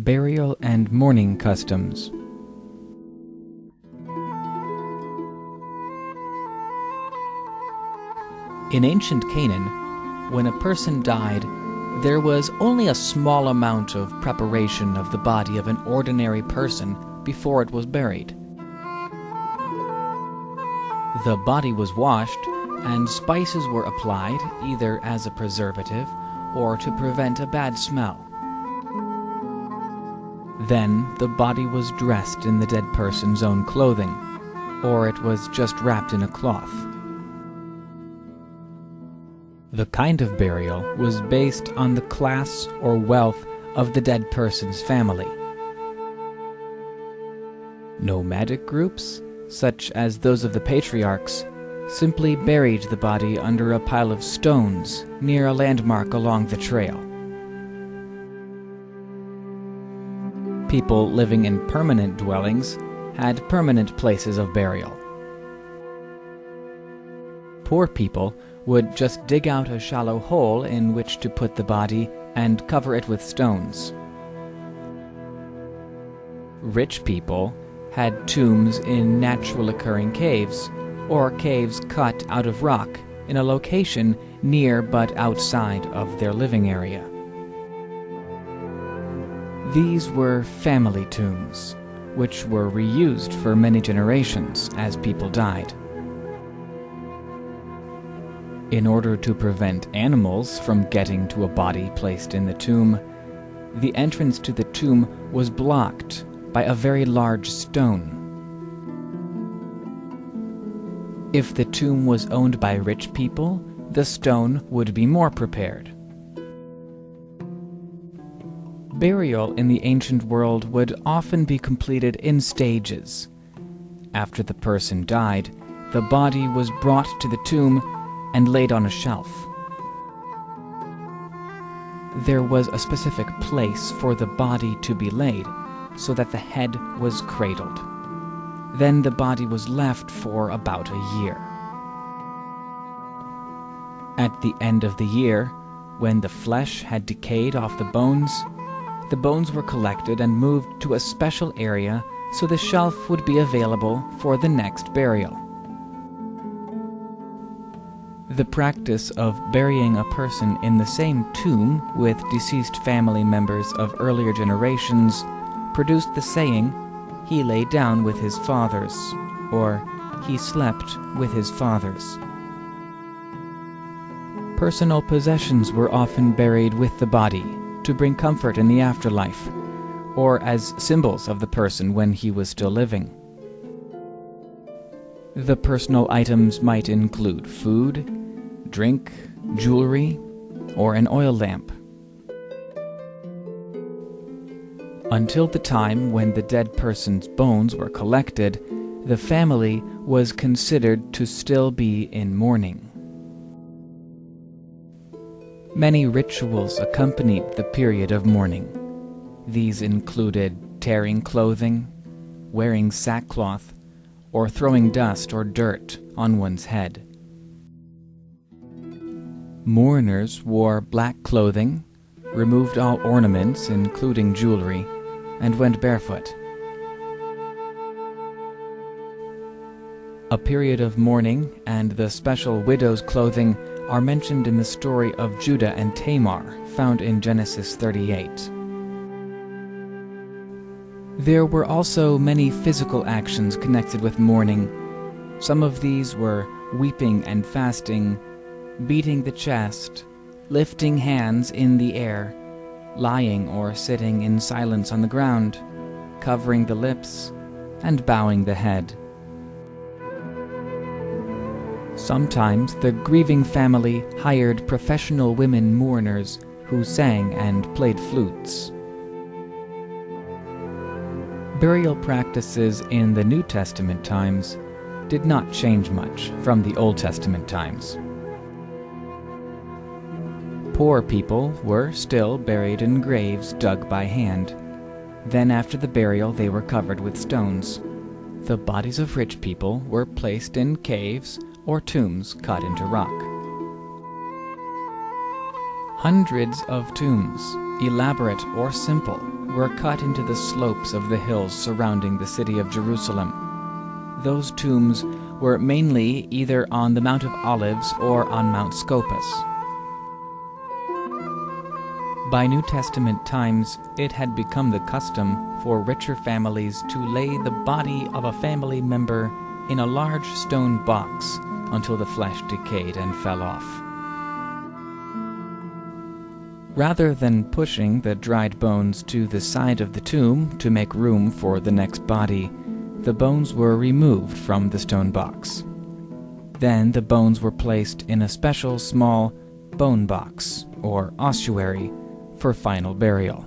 Burial and mourning customs. In ancient Canaan, when a person died, there was only a small amount of preparation of the body of an ordinary person before it was buried. The body was washed, and spices were applied either as a preservative or to prevent a bad smell. Then the body was dressed in the dead person's own clothing, or it was just wrapped in a cloth. The kind of burial was based on the class or wealth of the dead person's family. Nomadic groups, such as those of the patriarchs, simply buried the body under a pile of stones near a landmark along the trail. People living in permanent dwellings had permanent places of burial. Poor people would just dig out a shallow hole in which to put the body and cover it with stones. Rich people had tombs in natural occurring caves, or caves cut out of rock in a location near but outside of their living area. These were family tombs, which were reused for many generations as people died. In order to prevent animals from getting to a body placed in the tomb, the entrance to the tomb was blocked by a very large stone. If the tomb was owned by rich people, the stone would be more prepared. Burial in the ancient world would often be completed in stages. After the person died, the body was brought to the tomb and laid on a shelf. There was a specific place for the body to be laid, so that the head was cradled. Then the body was left for about a year. At the end of the year, when the flesh had decayed off the bones were collected and moved to a special area so the shelf would be available for the next burial. The practice of burying a person in the same tomb with deceased family members of earlier generations produced the saying, "He lay down with his fathers," or "He slept with his fathers." Personal possessions were often buried with the body to bring comfort in the afterlife, or as symbols of the person when he was still living. The personal items might include food, drink, jewelry, or an oil lamp. Until the time when the dead person's bones were collected, the family was considered to still be in mourning. Many rituals accompanied the period of mourning. These included tearing clothing, wearing sackcloth, or throwing dust or dirt on one's head. Mourners wore black clothing, removed all ornaments, including jewelry, and went barefoot. A period of mourning and the special widow's clothing are mentioned in the story of Judah and Tamar, found in Genesis 38. There were also many physical actions connected with mourning. Some of these were weeping and fasting, beating the chest, lifting hands in the air, lying or sitting in silence on the ground, covering the lips, and bowing the head. Sometimes the grieving family hired professional women mourners who sang and played flutes. Burial practices in the New Testament times did not change much from the Old Testament times. Poor people were still buried in graves dug by hand. Then after the burial they were covered with stones. The bodies of rich people were placed in caves or tombs cut into rock. Hundreds of tombs, elaborate or simple, were cut into the slopes of the hills surrounding the city of Jerusalem. Those tombs were mainly either on the Mount of Olives or on Mount Scopus. By New Testament times, it had become the custom for richer families to lay the body of a family member in a large stone box until the flesh decayed and fell off. Rather than pushing the dried bones to the side of the tomb to make room for the next body, the bones were removed from the stone box. Then the bones were placed in a special small bone box, or ossuary, for final burial.